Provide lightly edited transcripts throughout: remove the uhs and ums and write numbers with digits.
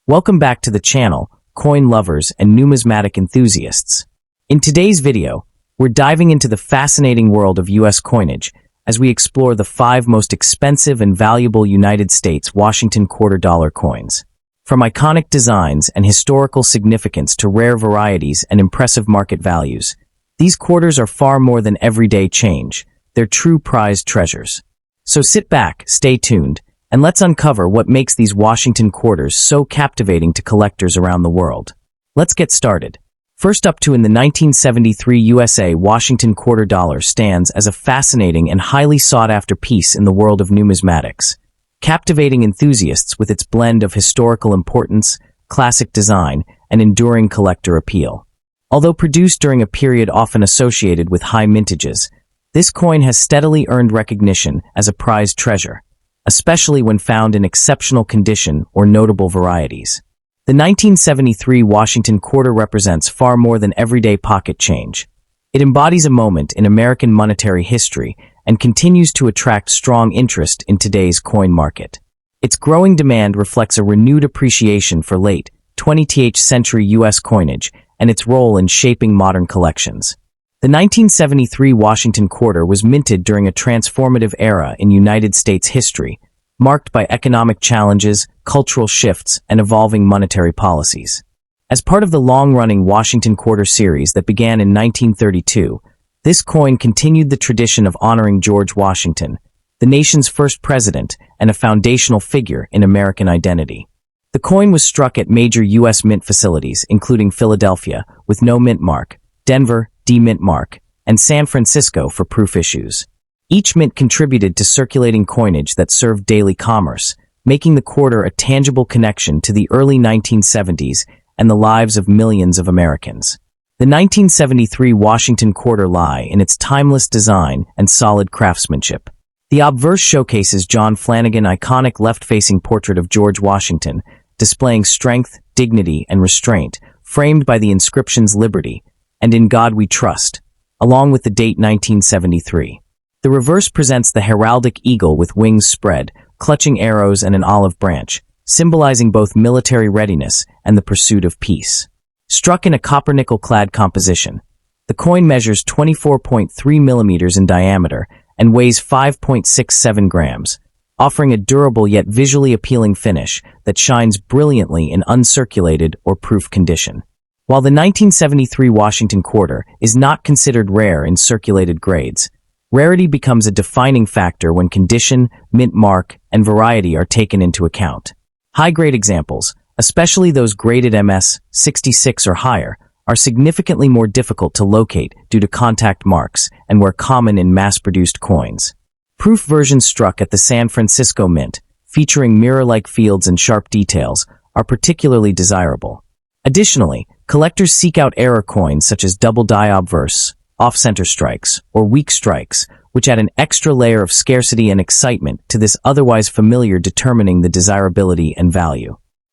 Welcome back to the channel, coin lovers and numismatic enthusiasts. In today's video, we're diving into the fascinating world of U.S. coinage as we explore the 5 most expensive and valuable United States Washington quarter dollar coins. From iconic designs and historical significance to rare varieties and impressive market values, these quarters are far more than everyday change. They're true prized treasures. So sit back, stay tuned, and let's uncover what makes these Washington quarters so captivating to collectors around the world. Let's get started. First up in the 1973 USA Washington quarter dollar stands as a fascinating and highly sought-after piece in the world of numismatics, captivating enthusiasts with its blend of historical importance, classic design, and enduring collector appeal. Although produced during a period often associated with high mintages, this coin has steadily earned recognition as a prized treasure, especially when found in exceptional condition or notable varieties. The 1973 Washington quarter represents far more than everyday pocket change. It embodies a moment in American monetary history and continues to attract strong interest in today's coin market. Its growing demand reflects a renewed appreciation for late 20th century U.S. coinage and its role in shaping modern collections. The 1973 Washington quarter was minted during a transformative era in United States history, marked by economic challenges, cultural shifts, and evolving monetary policies. As part of the long-running Washington quarter series that began in 1932, this coin continued the tradition of honoring George Washington, the nation's first president and a foundational figure in American identity. The coin was struck at major U.S. mint facilities, including Philadelphia, with no mint mark, Denver, D-mint mark, and San Francisco for proof issues. Each mint contributed to circulating coinage that served daily commerce, making the quarter a tangible connection to the early 1970s and the lives of millions of Americans. The 1973 Washington quarter lie in its timeless design and solid craftsmanship. The obverse showcases John Flanagan's iconic left-facing portrait of George Washington, displaying strength, dignity, and restraint, framed by the inscriptions Liberty and In God We Trust, along with the date 1973. The reverse presents the heraldic eagle with wings spread, clutching arrows and an olive branch, symbolizing both military readiness and the pursuit of peace. Struck in a copper-nickel-clad composition, the coin measures 24.3 millimeters in diameter and weighs 5.67 grams, offering a durable yet visually appealing finish that shines brilliantly in uncirculated or proof condition. While the 1973 Washington quarter is not considered rare in circulated grades, rarity becomes a defining factor when condition, mint mark, and variety are taken into account. High-grade examples, especially those graded MS 66 or higher, are significantly more difficult to locate due to contact marks and were common in mass-produced coins. Proof versions struck at the San Francisco Mint, featuring mirror-like fields and sharp details, are particularly desirable. Additionally, collectors seek out error coins such as double die obverse, off-center strikes, or weak strikes, which add an extra layer of scarcity and excitement to this otherwise familiar, determining the desirability and value.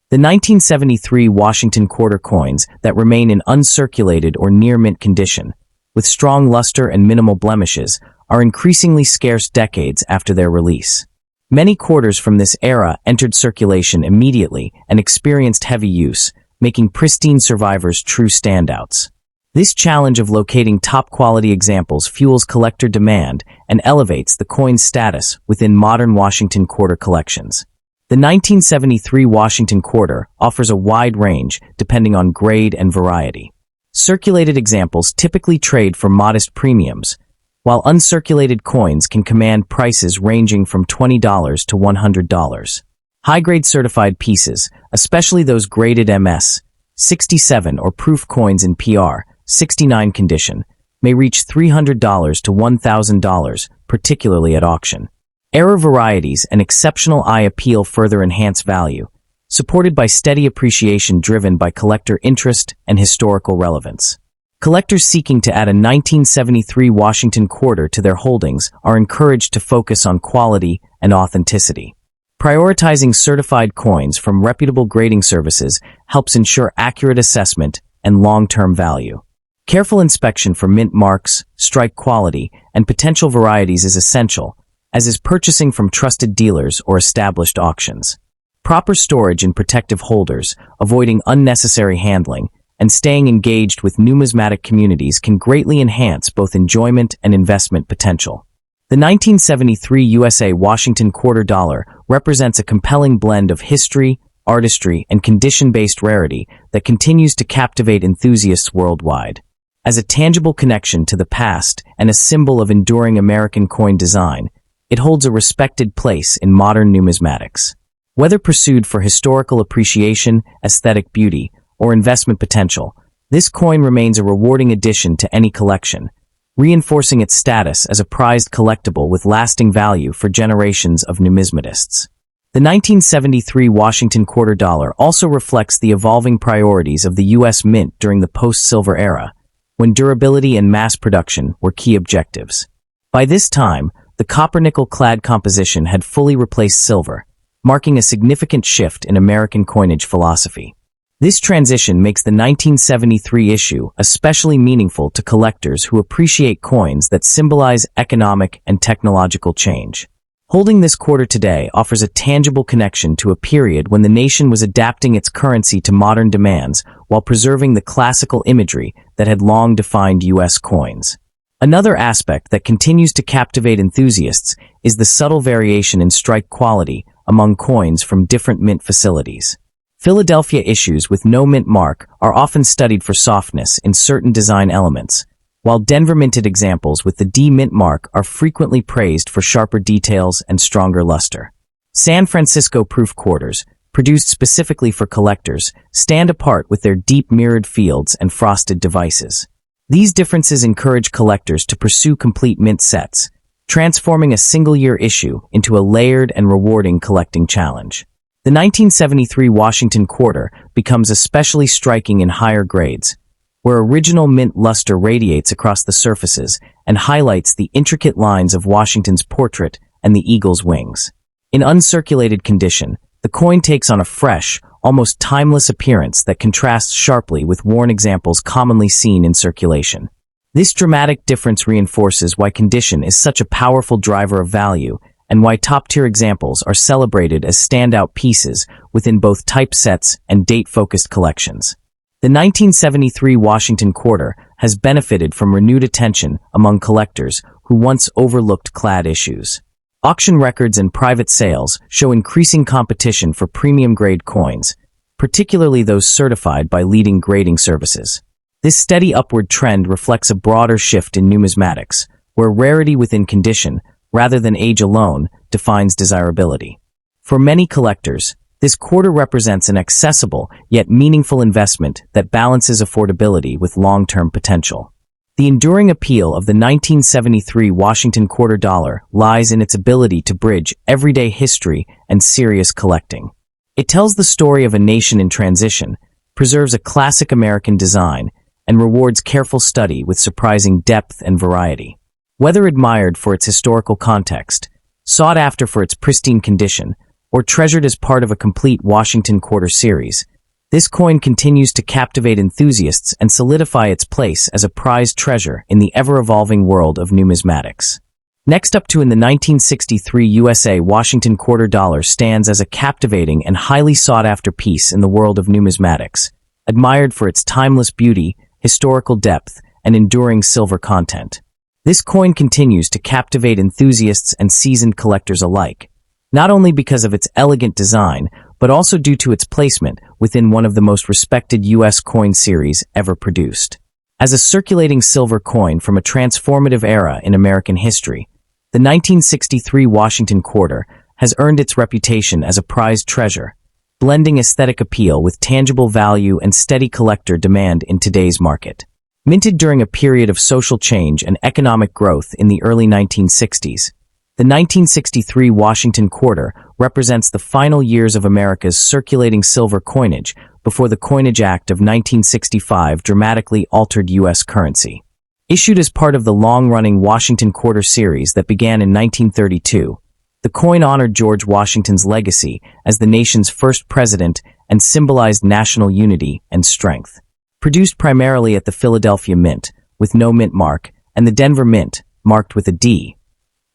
The 1973 Washington quarter coins that remain in uncirculated or near-mint condition, with strong luster and minimal blemishes, are increasingly scarce decades after their release. Many quarters from this era entered circulation immediately and experienced heavy use, making pristine survivors true standouts. This challenge of locating top-quality examples fuels collector demand and elevates the coin's status within modern Washington quarter collections. The 1973 Washington quarter offers a wide range depending on grade and variety. Circulated examples typically trade for modest premiums, while uncirculated coins can command prices ranging from $20 to $100. High-grade certified pieces, especially those graded MS 67 or proof coins in PR 69 condition, may reach $300 to $1,000, particularly at auction. Error varieties and exceptional eye appeal further enhance value, supported by steady appreciation driven by collector interest and historical relevance. Collectors seeking to add a 1973 Washington quarter to their holdings are encouraged to focus on quality and authenticity. Prioritizing certified coins from reputable grading services helps ensure accurate assessment and long-term value. Careful inspection for mint marks, strike quality, and potential varieties is essential, as is purchasing from trusted dealers or established auctions. Proper storage in protective holders, avoiding unnecessary handling, and staying engaged with numismatic communities can greatly enhance both enjoyment and investment potential. The 1973 USA Washington quarter dollar represents a compelling blend of history, artistry, and condition-based rarity that continues to captivate enthusiasts worldwide. As a tangible connection to the past and a symbol of enduring American coin design, it holds a respected place in modern numismatics. Whether pursued for historical appreciation, aesthetic beauty, or investment potential, this coin remains a rewarding addition to any collection, reinforcing its status as a prized collectible with lasting value for generations of numismatists. The 1973 Washington quarter dollar also reflects the evolving priorities of the U.S. Mint during the post-silver era, when durability and mass production were key objectives. By this time, the copper-nickel clad composition had fully replaced silver, marking a significant shift in American coinage philosophy. This transition makes the 1973 issue especially meaningful to collectors who appreciate coins that symbolize economic and technological change. Holding this quarter today offers a tangible connection to a period when the nation was adapting its currency to modern demands while preserving the classical imagery that had long defined U.S. coins. Another aspect that continues to captivate enthusiasts is the subtle variation in strike quality among coins from different mint facilities. Philadelphia issues with no mint mark are often studied for softness in certain design elements, while Denver minted examples with the D mint mark are frequently praised for sharper details and stronger luster. San Francisco proof quarters, produced specifically for collectors, stand apart with their deep mirrored fields and frosted devices. These differences encourage collectors to pursue complete mint sets, transforming a single-year issue into a layered and rewarding collecting challenge. The 1973 Washington quarter becomes especially striking in higher grades, where original mint luster radiates across the surfaces and highlights the intricate lines of Washington's portrait and the eagle's wings. In uncirculated condition, the coin takes on a fresh, almost timeless appearance that contrasts sharply with worn examples commonly seen in circulation. This dramatic difference reinforces why condition is such a powerful driver of value and why top-tier examples are celebrated as standout pieces within both typesets and date-focused collections. The 1973 Washington quarter has benefited from renewed attention among collectors who once overlooked clad issues. Auction records and private sales show increasing competition for premium-grade coins, particularly those certified by leading grading services. This steady upward trend reflects a broader shift in numismatics, where rarity within condition, rather than age alone, defines desirability. For many collectors, this quarter represents an accessible yet meaningful investment that balances affordability with long-term potential. The enduring appeal of the 1973 Washington quarter dollar lies in its ability to bridge everyday history and serious collecting. It tells the story of a nation in transition, preserves a classic American design, and rewards careful study with surprising depth and variety. Whether admired for its historical context, sought after for its pristine condition, or treasured as part of a complete Washington quarter series, this coin continues to captivate enthusiasts and solidify its place as a prized treasure in the ever-evolving world of numismatics. Next up to in the 1963 USA Washington quarter dollar stands as a captivating and highly sought-after piece in the world of numismatics, admired for its timeless beauty, historical depth, and enduring silver content. This coin continues to captivate enthusiasts and seasoned collectors alike, not only because of its elegant design, but also due to its placement within one of the most respected U.S. coin series ever produced. As a circulating silver coin from a transformative era in American history, the 1963 Washington quarter has earned its reputation as a prized treasure, blending aesthetic appeal with tangible value and steady collector demand in today's market. Minted during a period of social change and economic growth in the early 1960s, the 1963 Washington quarter represents the final years of America's circulating silver coinage before the Coinage Act of 1965 dramatically altered U.S. currency. Issued as part of the long-running Washington quarter series that began in 1932, the coin honored George Washington's legacy as the nation's first president and symbolized national unity and strength. Produced primarily at the Philadelphia Mint, with no mint mark, and the Denver Mint, marked with a D,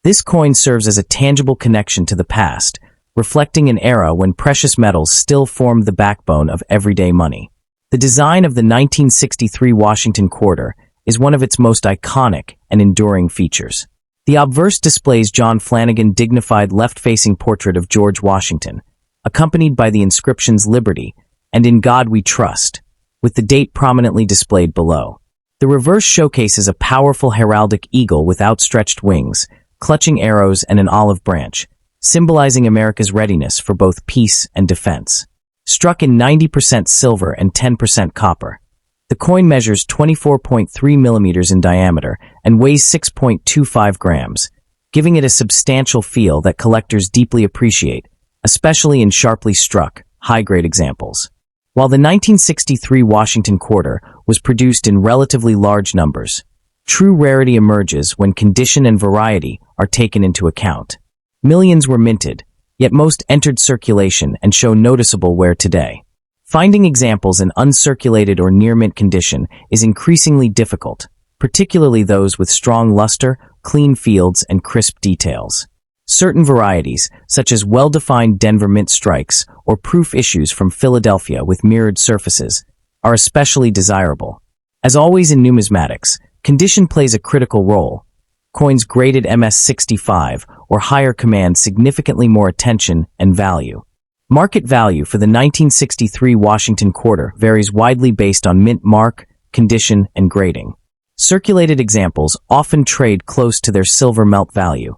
this coin serves as a tangible connection to the past, reflecting an era when precious metals still formed the backbone of everyday money. The design of the 1963 Washington Quarter is one of its most iconic and enduring features. The obverse displays John Flanagan's dignified left-facing portrait of George Washington, accompanied by the inscriptions Liberty and In God We Trust, with the date prominently displayed below. The reverse showcases a powerful heraldic eagle with outstretched wings, clutching arrows and an olive branch, symbolizing America's readiness for both peace and defense. Struck in 90% silver and 10% copper, the coin measures 24.3 millimeters in diameter and weighs 6.25 grams, giving it a substantial feel that collectors deeply appreciate, especially in sharply struck, high-grade examples. While the 1963 Washington Quarter was produced in relatively large numbers, true rarity emerges when condition and variety are taken into account. Millions were minted, yet most entered circulation and show noticeable wear today. Finding examples in uncirculated or near-mint condition is increasingly difficult, particularly those with strong luster, clean fields, and crisp details. Certain varieties, such as well-defined Denver mint strikes or proof issues from Philadelphia with mirrored surfaces, are especially desirable. As always in numismatics, condition plays a critical role. Coins graded MS65 or higher command significantly more attention and value. Market value for the 1963 Washington Quarter varies widely based on mint mark, condition, and grading. Circulated examples often trade close to their silver melt value,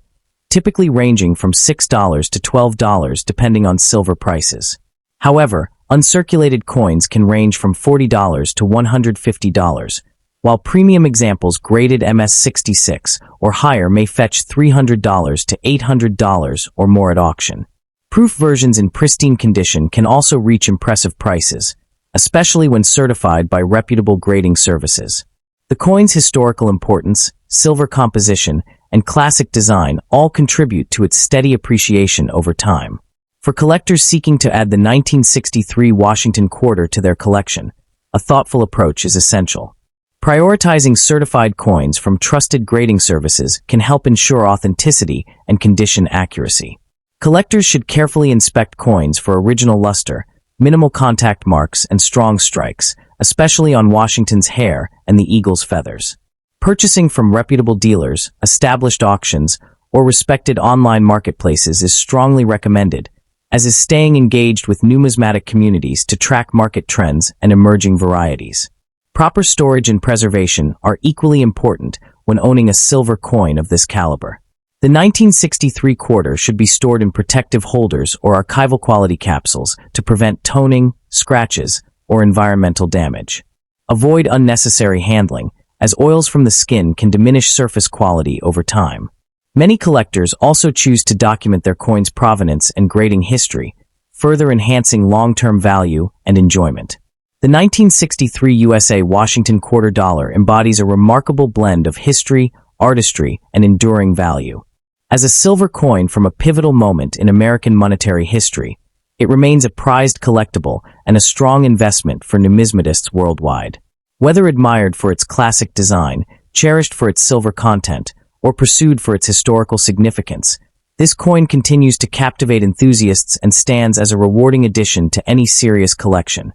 typically ranging from $6 to $12 depending on silver prices. However, uncirculated coins can range from $40 to $150, while premium examples graded MS66 or higher may fetch $300 to $800 or more at auction. Proof versions in pristine condition can also reach impressive prices, especially when certified by reputable grading services. The coin's historical importance, silver composition, and classic design all contribute to its steady appreciation over time. For collectors seeking to add the 1963 Washington Quarter to their collection, a thoughtful approach is essential. Prioritizing certified coins from trusted grading services can help ensure authenticity and condition accuracy. Collectors should carefully inspect coins for original luster, minimal contact marks, and strong strikes, especially on Washington's hair and the eagle's feathers. Purchasing from reputable dealers, established auctions, or respected online marketplaces is strongly recommended, as is staying engaged with numismatic communities to track market trends and emerging varieties. Proper storage and preservation are equally important when owning a silver coin of this caliber. The 1963 Quarter should be stored in protective holders or archival quality capsules to prevent toning, scratches, or environmental damage. Avoid unnecessary handling, as oils from the skin can diminish surface quality over time. Many collectors also choose to document their coin's provenance and grading history, further enhancing long-term value and enjoyment. The 1963 USA Washington Quarter dollar embodies a remarkable blend of history, artistry, and enduring value. As a silver coin from a pivotal moment in American monetary history, it remains a prized collectible and a strong investment for numismatists worldwide. Whether admired for its classic design, cherished for its silver content, or pursued for its historical significance, this coin continues to captivate enthusiasts and stands as a rewarding addition to any serious collection,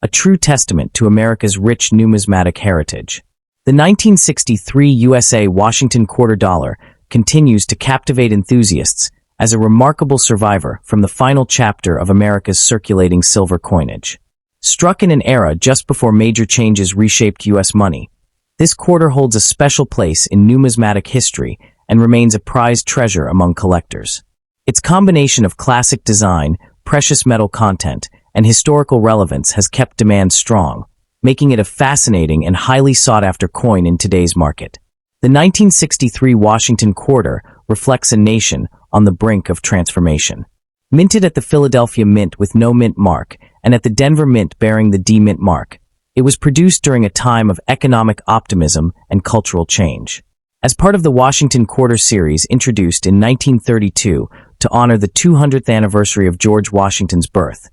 a true testament to America's rich numismatic heritage. The 1963 USA Washington Quarter dollar continues to captivate enthusiasts as a remarkable survivor from the final chapter of America's circulating silver coinage. Struck in an era just before major changes reshaped U.S. money, this quarter holds a special place in numismatic history and remains a prized treasure among collectors. Its combination of classic design, precious metal content, and historical relevance has kept demand strong, making it a fascinating and highly sought-after coin in today's market. The 1963 Washington Quarter reflects a nation on the brink of transformation. Minted at the Philadelphia Mint with no mint mark and at the Denver Mint bearing the D Mint mark, it was produced during a time of economic optimism and cultural change. As part of the Washington Quarter series introduced in 1932 to honor the 200th anniversary of George Washington's birth,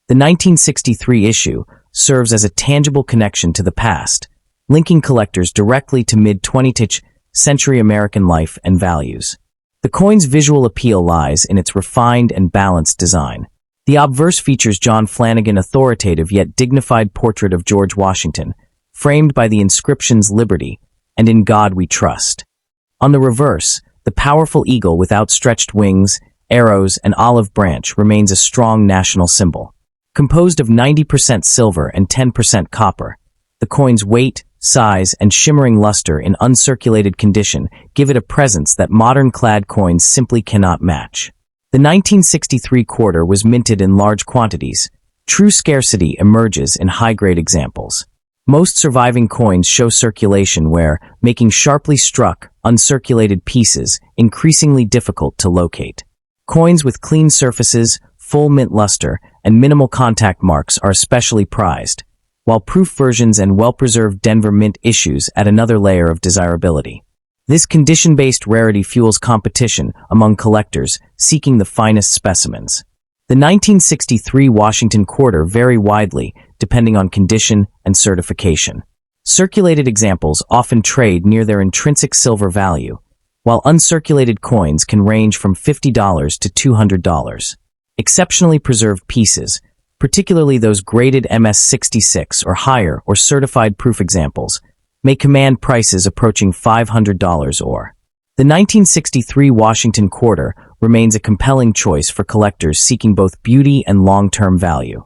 the 1963 issue serves as a tangible connection to the past, linking collectors directly to mid-20th century American life and values. The coin's visual appeal lies in its refined and balanced design. The obverse features John Flanagan's authoritative yet dignified portrait of George Washington, framed by the inscriptions "Liberty" and "In God We Trust." On the reverse, the powerful eagle with outstretched wings, arrows, and olive branch remains a strong national symbol. Composed of 90% silver and 10% copper, the coin's weight, size, and shimmering luster in uncirculated condition give it a presence that modern-clad coins simply cannot match. The 1963 quarter was minted in large quantities. True scarcity emerges in high-grade examples. Most surviving coins show circulation where, making sharply struck, uncirculated pieces increasingly difficult to locate. Coins with clean surfaces, full mint luster, and minimal contact marks are especially prized, while proof versions and well-preserved Denver Mint issues add another layer of desirability. This condition-based rarity fuels competition among collectors seeking the finest specimens. The 1963 Washington quarter vary widely depending on condition and certification. Circulated examples often trade near their intrinsic silver value, while uncirculated coins can range from $50 to $200. Exceptionally preserved pieces, particularly those graded MS-66 or higher or certified proof examples, may command prices approaching $500 or. The 1963 Washington quarter remains a compelling choice for collectors seeking both beauty and long-term value.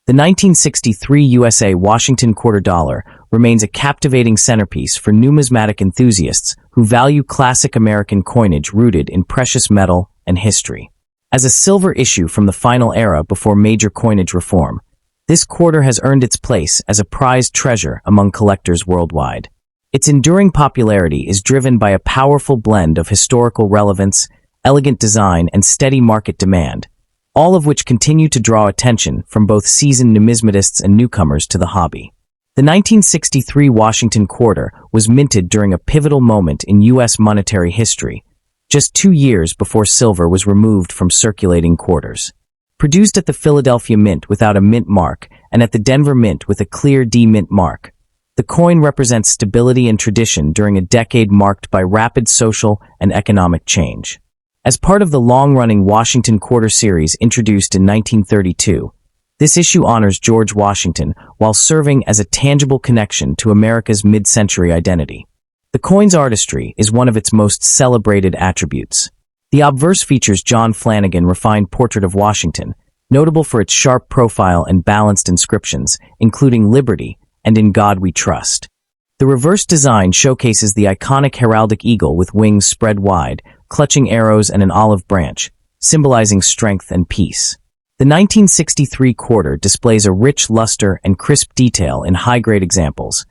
The 1963 USA Washington quarter dollar remains a captivating centerpiece for numismatic enthusiasts who value classic American coinage rooted in precious metal and history. As a silver issue from the final era before major coinage reform, this quarter has earned its place as a prized treasure among collectors worldwide. Its enduring popularity is driven by a powerful blend of historical relevance, elegant design, and steady market demand, all of which continue to draw attention from both seasoned numismatists and newcomers to the hobby. The 1963 Washington quarter was minted during a pivotal moment in U.S. monetary history, just 2 years before silver was removed from circulating quarters. Produced at the Philadelphia Mint without a mint mark and at the Denver Mint with a clear D-mint mark, the coin represents stability and tradition during a decade marked by rapid social and economic change. As part of the long-running Washington Quarter series introduced in 1932, this issue honors George Washington while serving as a tangible connection to America's mid-century identity. The coin's artistry is one of its most celebrated attributes. The obverse features John Flanagan's refined portrait of Washington, notable for its sharp profile and balanced inscriptions, including "Liberty" and "In God We Trust." The reverse design showcases the iconic heraldic eagle with wings spread wide, clutching arrows and an olive branch, symbolizing strength and peace. The 1963 quarter displays a rich luster and crisp detail in high-grade examples,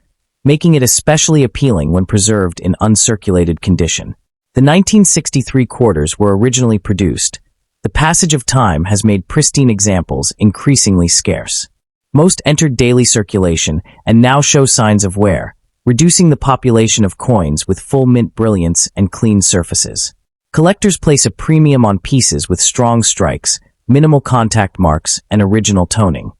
making it especially appealing when preserved in uncirculated condition. The 1963 quarters were originally produced. The passage of time has made pristine examples increasingly scarce. Most entered daily circulation and now show signs of wear, reducing the population of coins with full mint brilliance and clean surfaces. Collectors place a premium on pieces with strong strikes, minimal contact marks, and original toning.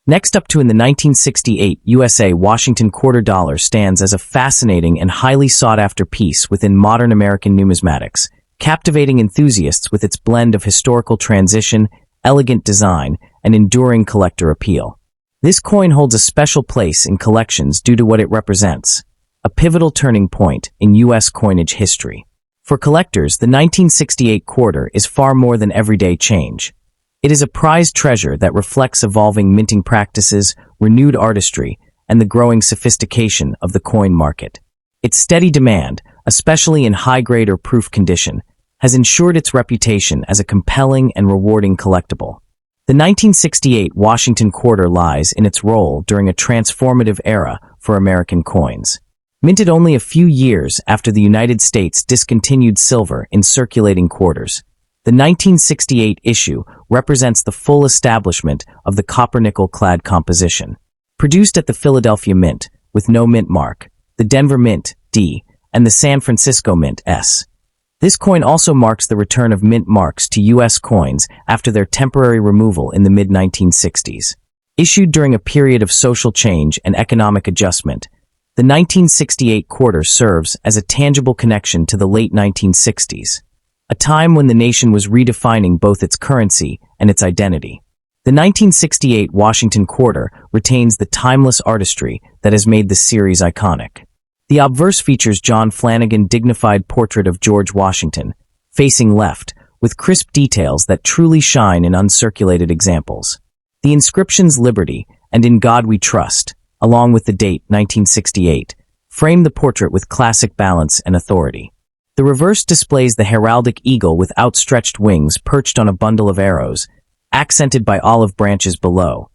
Next up in the 1968 USA Washington quarter dollar stands as a fascinating and highly sought-after piece within modern American numismatics, captivating enthusiasts with its blend of historical transition, elegant design, and enduring collector appeal. This coin holds a special place in collections due to what it represents, a pivotal turning point in U.S. coinage history. For collectors, the 1968 quarter is far more than everyday change. It is a prized treasure that reflects evolving minting practices, renewed artistry, and the growing sophistication of the coin market. Its steady demand, especially in high-grade or proof condition, has ensured its reputation as a compelling and rewarding collectible. The 1968 Washington quarter lies in its role during a transformative era for American coins. Minted only a few years after the United States discontinued silver in circulating quarters, the 1968 issue represents the full establishment of the copper-nickel-clad composition. Produced at the Philadelphia Mint, with no mint mark, the Denver Mint, D, and the San Francisco Mint, S. This coin also marks the return of mint marks to U.S. coins after their temporary removal in the mid-1960s. Issued during a period of social change and economic adjustment, the 1968 quarter serves as a tangible connection to the late 1960s. a time when the nation was redefining both its currency and its identity. The 1968 Washington Quarter retains the timeless artistry that has made the series iconic. The obverse features John Flanagan's dignified portrait of George Washington, facing left, with crisp details that truly shine in uncirculated examples. The inscriptions "Liberty" and "In God We Trust," along with the date 1968, frame the portrait with classic balance and authority. The reverse displays the heraldic eagle with outstretched wings perched on a bundle of arrows, accented by olive branches below,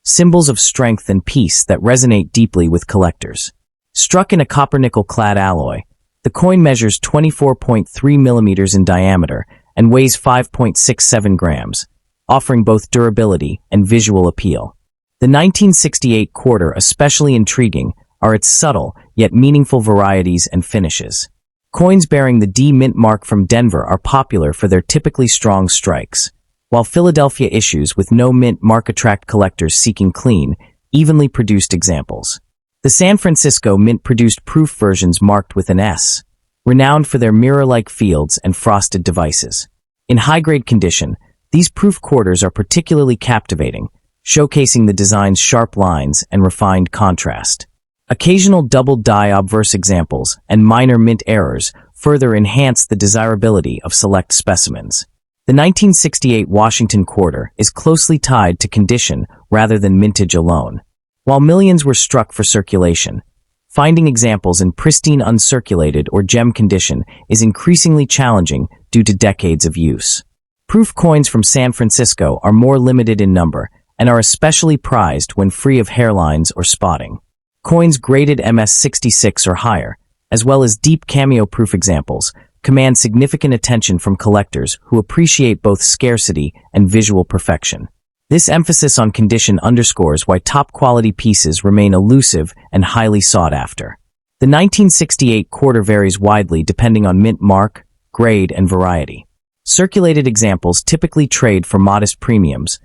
symbols of strength and peace that resonate deeply with collectors. Struck in a copper-nickel-clad alloy, the coin measures 24.3 millimeters in diameter and weighs 5.67 grams, offering both durability and visual appeal. The 1968 quarter, especially intriguing, are its subtle yet meaningful varieties and finishes. Coins bearing the D Mint mark from Denver are popular for their typically strong strikes, while Philadelphia issues with no mint mark attract collectors seeking clean, evenly produced examples. The San Francisco Mint produced proof versions marked with an S, renowned for their mirror-like fields and frosted devices. In high-grade condition, these proof quarters are particularly captivating, showcasing the design's sharp lines and refined contrast. Occasional double-die obverse examples and minor mint errors further enhance the desirability of select specimens. The 1968 Washington Quarter is closely tied to condition rather than mintage alone. While millions were struck for circulation, finding examples in pristine uncirculated or gem condition is increasingly challenging due to decades of use. Proof coins from San Francisco are more limited in number and are especially prized when free of hairlines or spotting. Coins graded MS66 or higher, as well as deep cameo-proof examples, command significant attention from collectors who appreciate both scarcity and visual perfection. This emphasis on condition underscores why top-quality pieces remain elusive and highly sought after. The 1968 quarter varies widely depending on mint mark, grade, and variety. Circulated examples typically trade for modest premiums,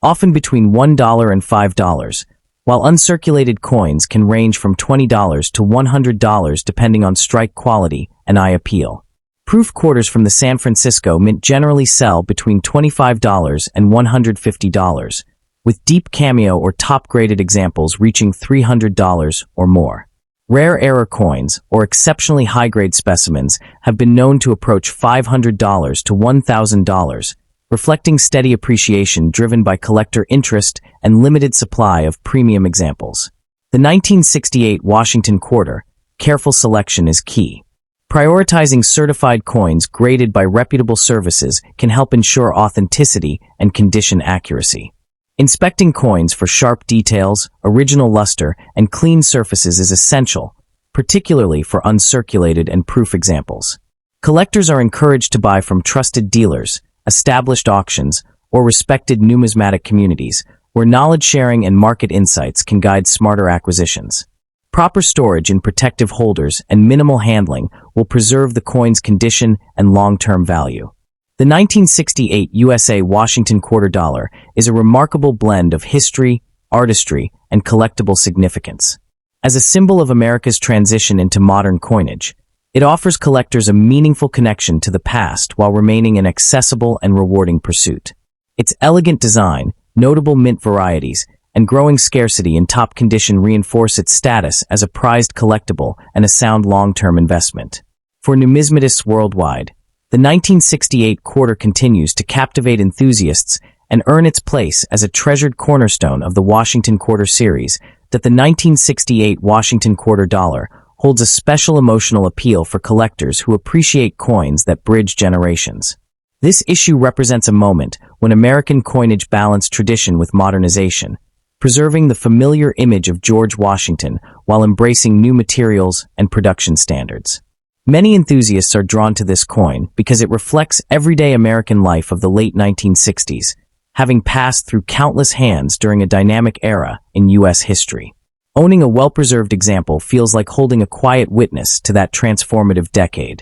often between $1 and $5, while uncirculated coins can range from $20 to $100 depending on strike quality and eye appeal. Proof quarters from the San Francisco Mint generally sell between $25 and $150, with deep cameo or top-graded examples reaching $300 or more. Rare error coins, or exceptionally high-grade specimens, have been known to approach $500 to $1,000, reflecting steady appreciation driven by collector interest and limited supply of premium examples. The 1968 Washington Quarter, careful selection is key. Prioritizing certified coins graded by reputable services can help ensure authenticity and condition accuracy. Inspecting coins for sharp details, original luster, and clean surfaces is essential, particularly for uncirculated and proof examples. Collectors are encouraged to buy from trusted dealers, established auctions, or respected numismatic communities, where knowledge sharing and market insights can guide smarter acquisitions. Proper storage in protective holders and minimal handling will preserve the coin's condition and long-term value. The 1968 USA Washington Quarter Dollar is a remarkable blend of history, artistry, and collectible significance. As a symbol of America's transition into modern coinage, it offers collectors a meaningful connection to the past while remaining an accessible and rewarding pursuit. Its elegant design, notable mint varieties, and growing scarcity in top condition reinforce its status as a prized collectible and a sound long-term investment. For numismatists worldwide, the 1968 quarter continues to captivate enthusiasts and earn its place as a treasured cornerstone of the Washington Quarter series. That the 1968 Washington Quarter Dollar holds a special emotional appeal for collectors who appreciate coins that bridge generations. This issue represents a moment when American coinage balanced tradition with modernization, preserving the familiar image of George Washington while embracing new materials and production standards. Many enthusiasts are drawn to this coin because it reflects everyday American life of the late 1960s, having passed through countless hands during a dynamic era in U.S. history. Owning a well-preserved example feels like holding a quiet witness to that transformative decade.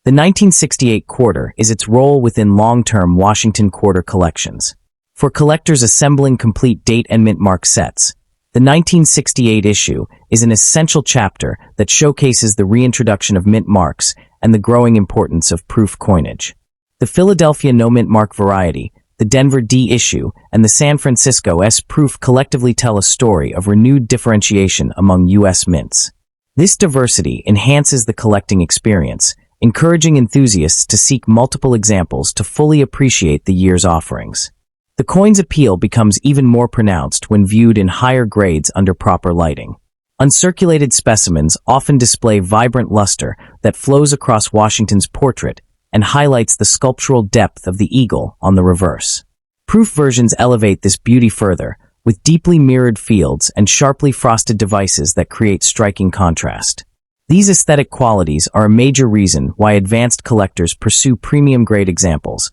The 1968 quarter is its role within long-term Washington Quarter collections. For collectors assembling complete date and mint mark sets, the 1968 issue is an essential chapter that showcases the reintroduction of mint marks and the growing importance of proof coinage. The Philadelphia No Mint Mark variety, the Denver D issue, and the San Francisco S proof collectively tell a story of renewed differentiation among U.S. mints. This diversity enhances the collecting experience, encouraging enthusiasts to seek multiple examples to fully appreciate the year's offerings. The coin's appeal becomes even more pronounced when viewed in higher grades under proper lighting. Uncirculated specimens often display vibrant luster that flows across Washington's portrait and highlights the sculptural depth of the eagle on the reverse. Proof versions elevate this beauty further, with deeply mirrored fields and sharply frosted devices that create striking contrast. These aesthetic qualities are a major reason why advanced collectors pursue premium-grade examples,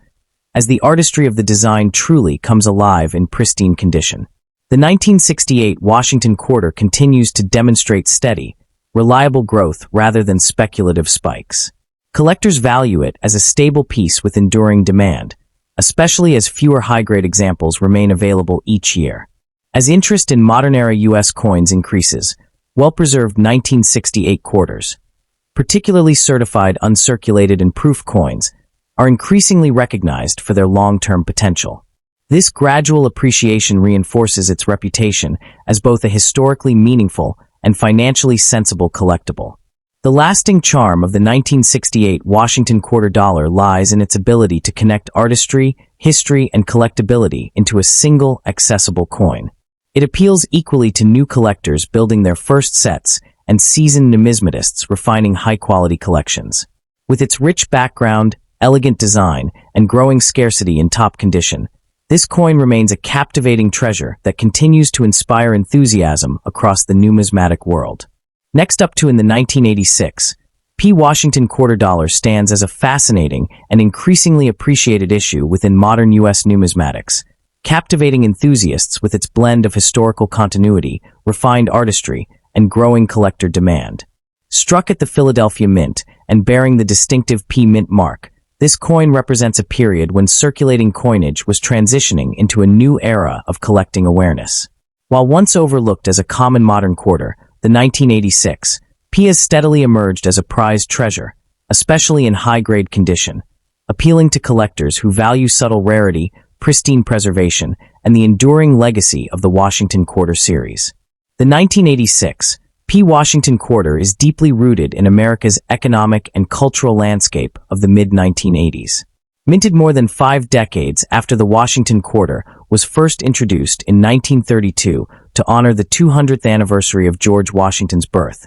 as the artistry of the design truly comes alive in pristine condition. The 1968 Washington Quarter continues to demonstrate steady, reliable growth rather than speculative spikes. Collectors value it as a stable piece with enduring demand, especially as fewer high-grade examples remain available each year. As interest in modern-era U.S. coins increases, well-preserved 1968 quarters, particularly certified uncirculated and proof coins, are increasingly recognized for their long-term potential. This gradual appreciation reinforces its reputation as both a historically meaningful and financially sensible collectible. The lasting charm of the 1968 Washington Quarter Dollar lies in its ability to connect artistry, history, and collectability into a single, accessible coin. It appeals equally to new collectors building their first sets and seasoned numismatists refining high-quality collections. With its rich background, elegant design, and growing scarcity in top condition, this coin remains a captivating treasure that continues to inspire enthusiasm across the numismatic world. Next up in the 1986, P. Washington Quarter Dollar stands as a fascinating and increasingly appreciated issue within modern U.S. numismatics, captivating enthusiasts with its blend of historical continuity, refined artistry, and growing collector demand. Struck at the Philadelphia Mint and bearing the distinctive P. Mint mark, this coin represents a period when circulating coinage was transitioning into a new era of collecting awareness. While once overlooked as a common modern quarter, the 1986 P has steadily emerged as a prized treasure, especially in high-grade condition, appealing to collectors who value subtle rarity, pristine preservation, and the enduring legacy of the Washington Quarter series. The 1986 P. Washington Quarter is deeply rooted in America's economic and cultural landscape of the mid-1980s. Minted more than 5 decades after the Washington Quarter was first introduced in 1932 to honor the 200th anniversary of George Washington's birth,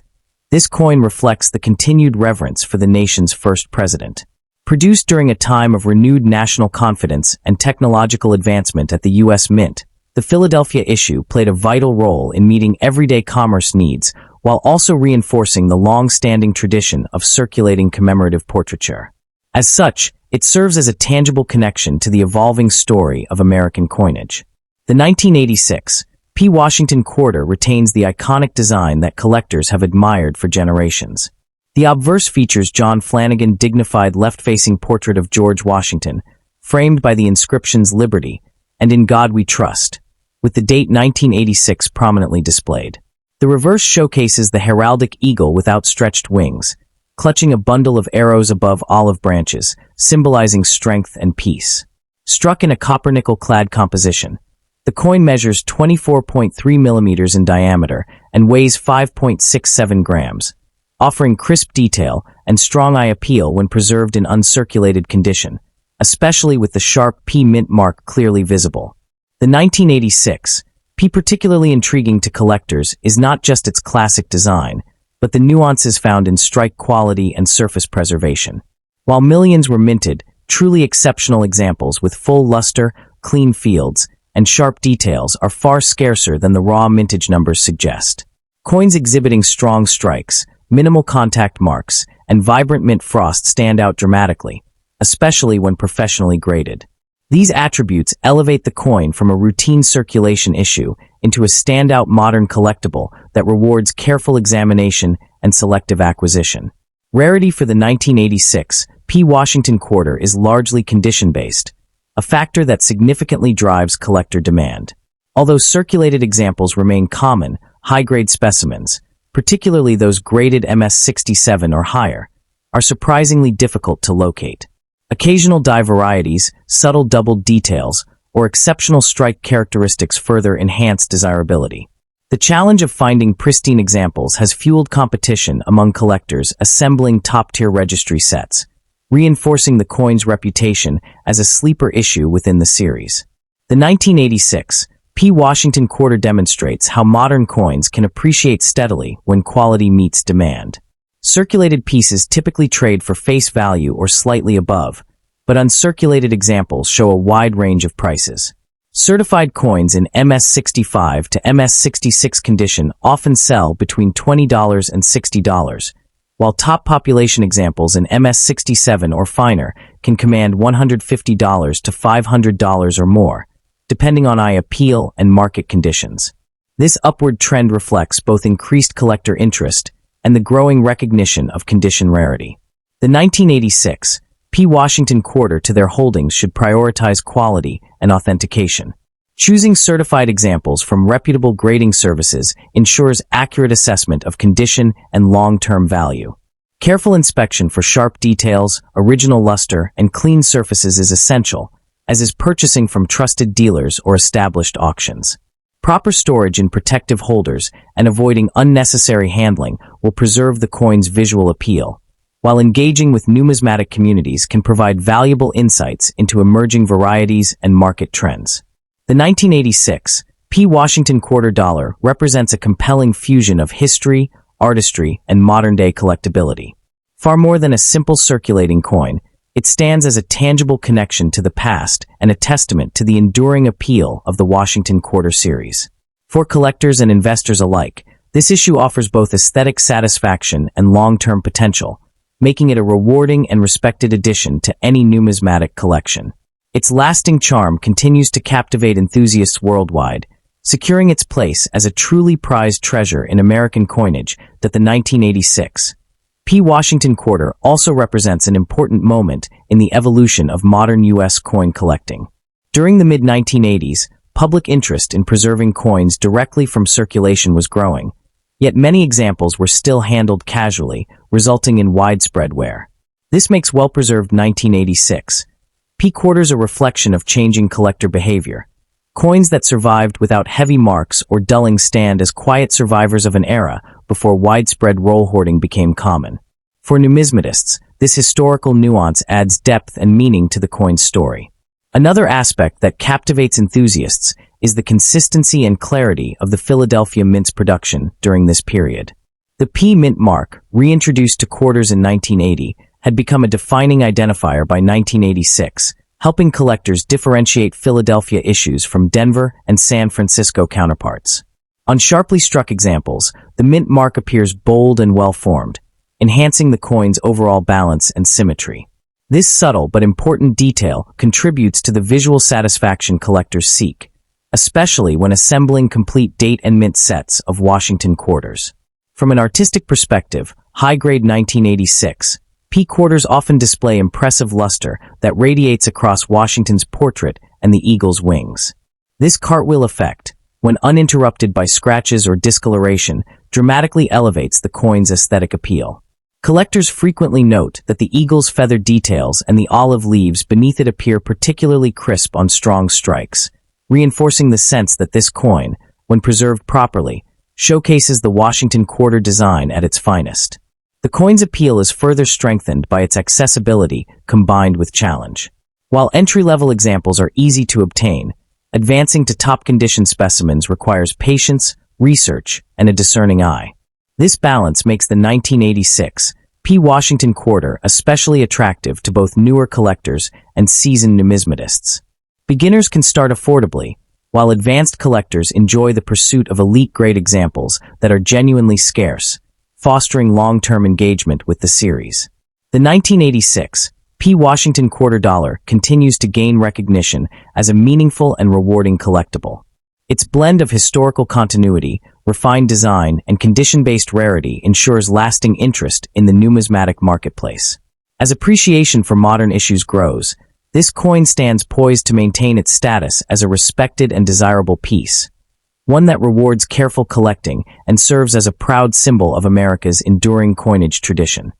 this coin reflects the continued reverence for the nation's first president. Produced during a time of renewed national confidence and technological advancement at the U.S. Mint, the Philadelphia issue played a vital role in meeting everyday commerce needs while also reinforcing the long-standing tradition of circulating commemorative portraiture. As such, it serves as a tangible connection to the evolving story of American coinage. The 1986 P. Washington Quarter retains the iconic design that collectors have admired for generations. The obverse features John Flanagan's dignified left-facing portrait of George Washington, framed by the inscriptions Liberty and In God We Trust, with the date 1986 prominently displayed. The reverse showcases the heraldic eagle with outstretched wings, clutching a bundle of arrows above olive branches, symbolizing strength and peace. Struck in a copper-nickel-clad composition, the coin measures 24.3 millimeters in diameter and weighs 5.67 grams, offering crisp detail and strong eye appeal when preserved in uncirculated condition, especially with the sharp P. Mint mark clearly visible. The 1986 P. particularly intriguing to collectors is not just its classic design, but the nuances found in strike quality and surface preservation. While millions were minted, truly exceptional examples with full luster, clean fields, and sharp details are far scarcer than the raw mintage numbers suggest. Coins exhibiting strong strikes, minimal contact marks, and vibrant mint frost stand out dramatically, especially when professionally graded. These attributes elevate the coin from a routine circulation issue into a standout modern collectible that rewards careful examination and selective acquisition. Rarity for the 1986 P. Washington Quarter is largely condition-based, a factor that significantly drives collector demand. Although circulated examples remain common, high-grade specimens, particularly those graded MS-67 or higher, are surprisingly difficult to locate. Occasional die varieties, subtle doubled details, or exceptional strike characteristics further enhance desirability. The challenge of finding pristine examples has fueled competition among collectors assembling top-tier registry sets, reinforcing the coin's reputation as a sleeper issue within the series. The 1986 P. Washington Quarter demonstrates how modern coins can appreciate steadily when quality meets demand. Circulated pieces typically trade for face value or slightly above, but uncirculated examples show a wide range of prices. Certified coins in MS65 to MS66 condition often sell between $20 and $60, while top population examples in MS67 or finer can command $150 to $500 or more, depending on eye appeal and market conditions. This upward trend reflects both increased collector interest and the growing recognition of condition rarity. The 1986 P. Washington Quarter to their holdings should prioritize quality and authentication. Choosing certified examples from reputable grading services ensures accurate assessment of condition and long-term value. Careful inspection for sharp details, original luster, and clean surfaces is essential, as is purchasing from trusted dealers or established auctions. Proper storage in protective holders and avoiding unnecessary handling will preserve the coin's visual appeal, while engaging with numismatic communities can provide valuable insights into emerging varieties and market trends. The 1986 P. Washington Quarter dollar represents a compelling fusion of history, artistry, and modern-day collectability. Far more than a simple circulating coin, it stands as a tangible connection to the past and a testament to the enduring appeal of the Washington Quarter series. For collectors and investors alike, this issue offers both aesthetic satisfaction and long-term potential, making it a rewarding and respected addition to any numismatic collection. Its lasting charm continues to captivate enthusiasts worldwide, securing its place as a truly prized treasure in American coinage. That the 1986 P. Washington Quarter also represents an important moment in the evolution of modern U.S. coin collecting. During the mid-1980s, public interest in preserving coins directly from circulation was growing, yet many examples were still handled casually, resulting in widespread wear. This makes well-preserved 1986 P. Quarters a reflection of changing collector behavior. Coins that survived without heavy marks or dulling stand as quiet survivors of an era before widespread roll hoarding became common. For numismatists, this historical nuance adds depth and meaning to the coin's story. Another aspect that captivates enthusiasts is the consistency and clarity of the Philadelphia Mint's production during this period. The P. Mint mark, reintroduced to quarters in 1980, had become a defining identifier by 1986, helping collectors differentiate Philadelphia issues from Denver and San Francisco counterparts. On sharply struck examples, the mint mark appears bold and well-formed, enhancing the coin's overall balance and symmetry. This subtle but important detail contributes to the visual satisfaction collectors seek, especially when assembling complete date and mint sets of Washington Quarters. From an artistic perspective, high-grade 1986 P. Quarters often display impressive luster that radiates across Washington's portrait and the eagle's wings. This cartwheel effect, when uninterrupted by scratches or discoloration, dramatically elevates the coin's aesthetic appeal. Collectors frequently note that the eagle's feathered details and the olive leaves beneath it appear particularly crisp on strong strikes, reinforcing the sense that this coin, when preserved properly, showcases the Washington Quarter design at its finest. The coin's appeal is further strengthened by its accessibility combined with challenge. While entry-level examples are easy to obtain, advancing to top-condition specimens requires patience, research, and a discerning eye. This balance makes the 1986 P. Washington Quarter especially attractive to both newer collectors and seasoned numismatists. Beginners can start affordably, while advanced collectors enjoy the pursuit of elite-grade examples that are genuinely scarce, fostering long-term engagement with the series. The 1986 P. Washington Quarter dollar continues to gain recognition as a meaningful and rewarding collectible. Its blend of historical continuity, refined design, and condition-based rarity ensures lasting interest in the numismatic marketplace. As appreciation for modern issues grows, this coin stands poised to maintain its status as a respected and desirable piece, one that rewards careful collecting and serves as a proud symbol of America's enduring coinage tradition.